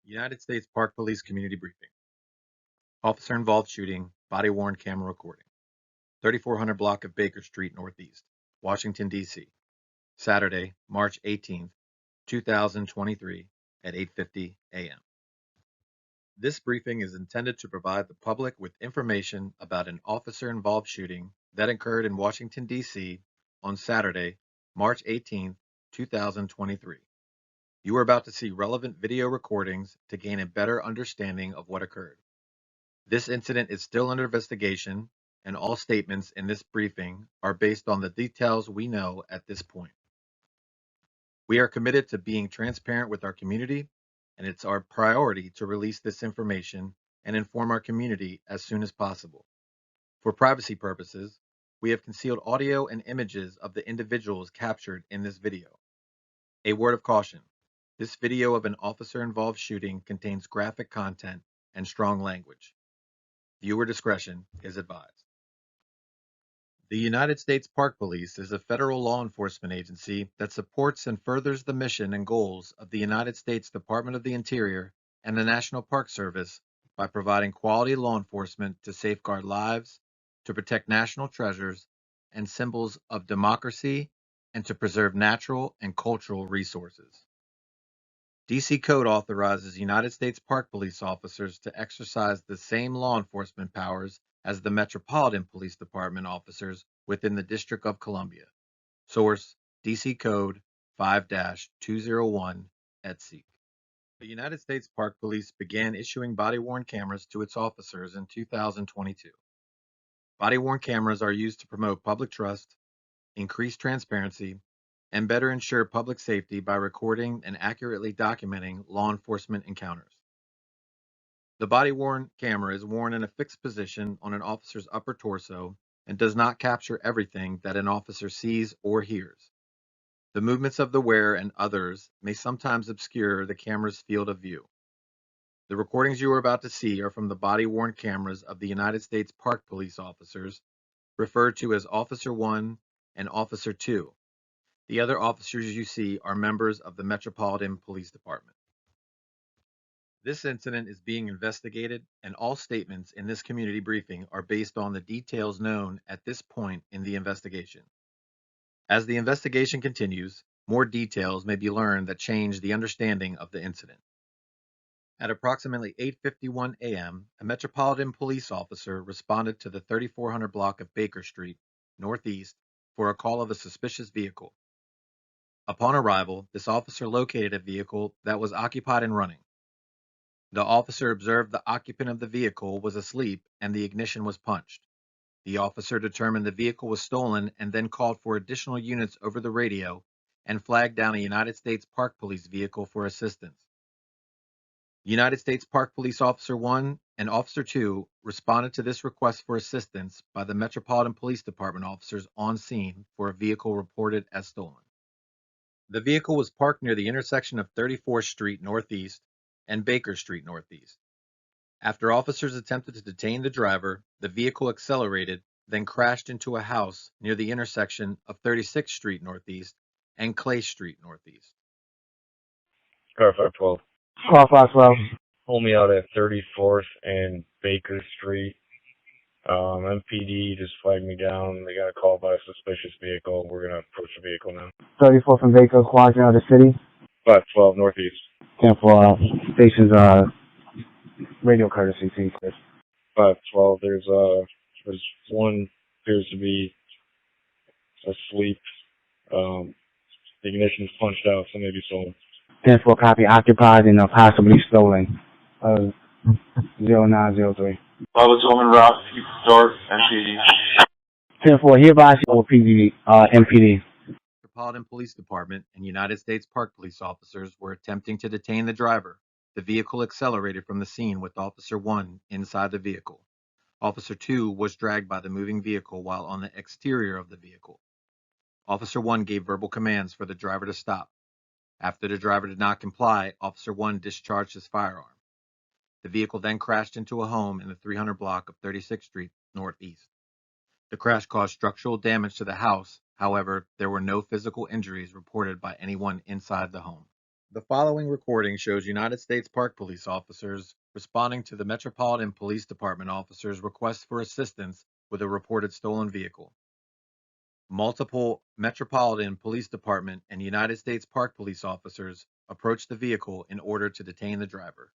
United States Park Police Community Briefing. Officer involved shooting, body-worn camera recording. 3400 block of Baker Street Northeast, Washington, D.C. Saturday, March 18th, 2023 at 8:50 a.m. This briefing is intended to provide the public with information about an officer-involved shooting that occurred in Washington, D.C. on Saturday, March 18th, 2023. You are about to see relevant video recordings to gain a better understanding of what occurred. This incident is still under investigation, and all statements in this briefing are based on the details we know at this point. We are committed to being transparent with our community, and it's our priority to release this information and inform our community as soon as possible. For privacy purposes, we have concealed audio and images of the individuals captured in this video. A word of caution: this video of an officer-involved shooting contains graphic content and strong language. Viewer discretion is advised. The United States Park Police is a federal law enforcement agency that supports and furthers the mission and goals of the United States Department of the Interior and the National Park Service by providing quality law enforcement to safeguard lives, to protect national treasures and symbols of democracy, and to preserve natural and cultural resources. D.C. Code authorizes United States Park Police officers to exercise the same law enforcement powers as the Metropolitan Police Department officers within the District of Columbia. Source: D.C. Code 5-201 et seq. The United States Park Police began issuing body-worn cameras to its officers in 2022. Body-worn cameras are used to promote public trust, increase transparency, and better ensure public safety by recording and accurately documenting law enforcement encounters. The body-worn camera is worn in a fixed position on an officer's upper torso and does not capture everything that an officer sees or hears. The movements of the wearer and others may sometimes obscure the camera's field of view. The recordings you are about to see are from the body-worn cameras of the United States Park Police officers, referred to as Officer 1 and Officer 2. The other officers you see are members of the Metropolitan Police Department. This incident is being investigated, and all statements in this community briefing are based on the details known at this point in the investigation. As the investigation continues, more details may be learned that change the understanding of the incident. At approximately 8:51 a.m., a Metropolitan Police officer responded to the 3400 block of Baker Street, Northeast, for a call of a suspicious vehicle. Upon arrival, this officer located a vehicle that was occupied and running. The officer observed the occupant of the vehicle was asleep and the ignition was punched. The officer determined the vehicle was stolen and then called for additional units over the radio and flagged down a United States Park Police vehicle for assistance. United States Park Police Officer 1 and Officer 2 responded to this request for assistance by the Metropolitan Police Department officers on scene for a vehicle reported as stolen. The vehicle was parked near the intersection of 34th Street Northeast and Baker Street Northeast. After officers attempted to detain the driver, the vehicle accelerated, then crashed into a house near the intersection of 36th Street Northeast and Clay Street Northeast. Car 512. Car 512. Pull me out at 34th and Baker Street. MPD just flagged me down. They got a call by a suspicious vehicle. We're going to approach the vehicle now. 34th and Baker, quadrant of the city. 512 Northeast. 10-4, station's radio courtesy, please. 512. There's one appears to be asleep. The ignition's punched out, so maybe stolen. 10-4, copy, occupied and possibly stolen. 0903. Public Woman Route, Start, MPD. 10-4, hereby PD, MPD. Metropolitan Police Department and United States Park Police officers were attempting to detain the driver. The vehicle accelerated from the scene with Officer 1 inside the vehicle. Officer 2 was dragged by the moving vehicle while on the exterior of the vehicle. Officer 1 gave verbal commands for the driver to stop. After the driver did not comply, Officer 1 discharged his firearm. The vehicle then crashed into a home in the 300 block of 36th Street Northeast. The crash caused structural damage to the house. However, there were no physical injuries reported by anyone inside the home. The following recording shows United States Park Police officers responding to the Metropolitan Police Department officers' request for assistance with a reported stolen vehicle. Multiple Metropolitan Police Department and United States Park Police officers approached the vehicle in order to detain the driver.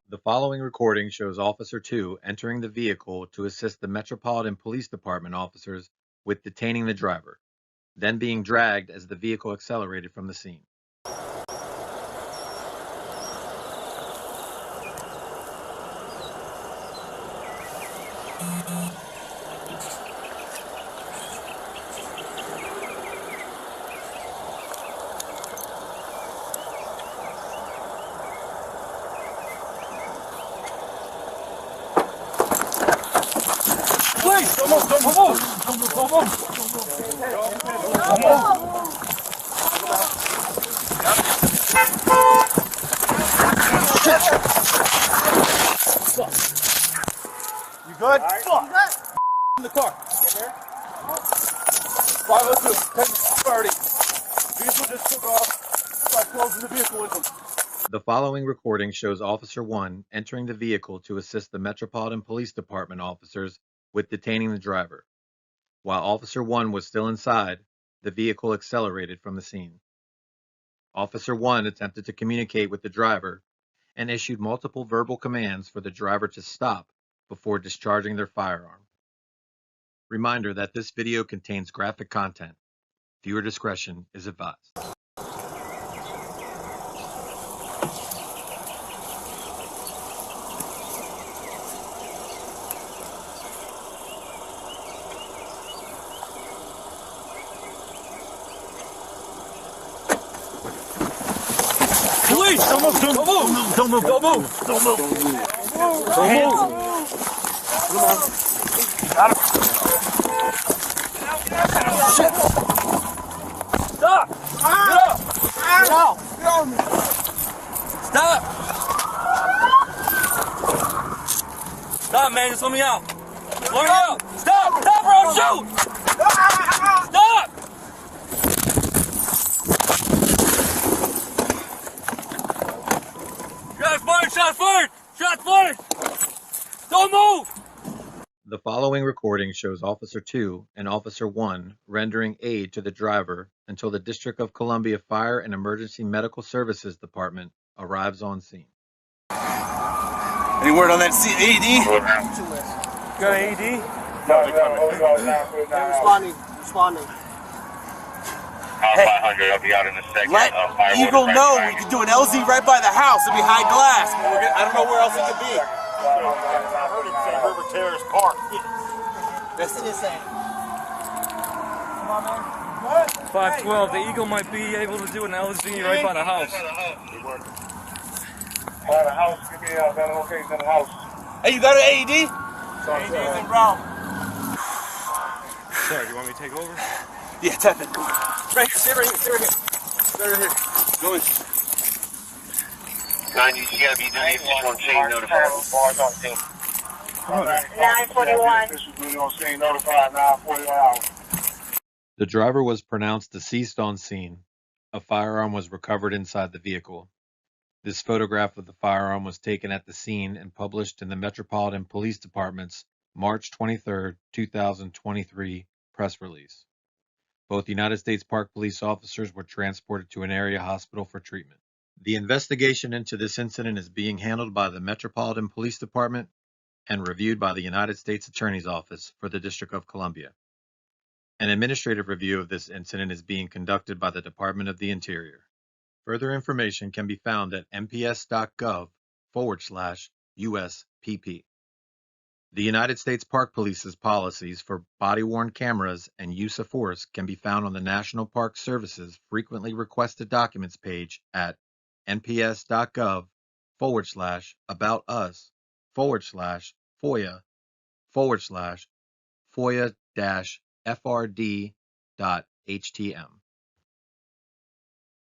The following recording shows Officer 2 entering the vehicle to assist the Metropolitan Police Department officers with detaining the driver, then being dragged as the vehicle accelerated from the scene. Please, don't move, don't move, don't move, don't move. You good? Right. Fuck. In the car. You there? 502, 1030. Vehicle just took off. Start closing the vehicle with them. The following recording shows Officer 1 entering the vehicle to assist the Metropolitan Police Department officers with detaining the driver. While Officer 1 was still inside, the vehicle accelerated from the scene. Officer 1 attempted to communicate with the driver and issued multiple verbal commands for the driver to stop before discharging their firearm. Reminder that this video contains graphic content. Viewer discretion is advised. Police, don't move, don't move, don't move, don't move, don't move, don't move. Don't move. Got him. Shit. Stop. Get up. Get out. Stop. Stop, man. Just let me out. Let me out. Stop. Stop or I'll shoot. Stop. Shots fired. Shots fired. Shots fired. Don't move. The following recording shows Officer 2 and Officer 1 rendering aid to the driver until the District of Columbia Fire and Emergency Medical Services Department arrives on scene. Any word on that AED? Got an AED? Responding. Hey, 500, I'll be out in a second. Let Eagle know we can do an LZ right by the house. It'll be high glass. I don't know where else it could be. I heard it say River Terrace Park. That's it. Come on, man. What? 512. The Eagle might be able to do an LZ right by the house. By the house. Give me a better location in the house. Hey, you got an AED? AED's en route. Sorry, do you want me to take over? Yeah, tap it. Right here, stay right here, stay right here. Stay right here. Go in. 9, you gotta be doing this on scene notified. 941. This is really on scene notified 941. The driver was pronounced deceased on scene. A firearm was recovered inside the vehicle. This photograph of the firearm was taken at the scene and published in the Metropolitan Police Department's March 23, 2023 press release. Both United States Park Police officers were transported to an area hospital for treatment. The investigation into this incident is being handled by the Metropolitan Police Department and reviewed by the United States Attorney's Office for the District of Columbia. An administrative review of this incident is being conducted by the Department of the Interior. Further information can be found at mps.gov/USPP. The United States Park Police's policies for body-worn cameras and use of force can be found on the National Park Service's frequently requested documents page at nps.gov/about-us/FOIA/FOIA-FRD.htm.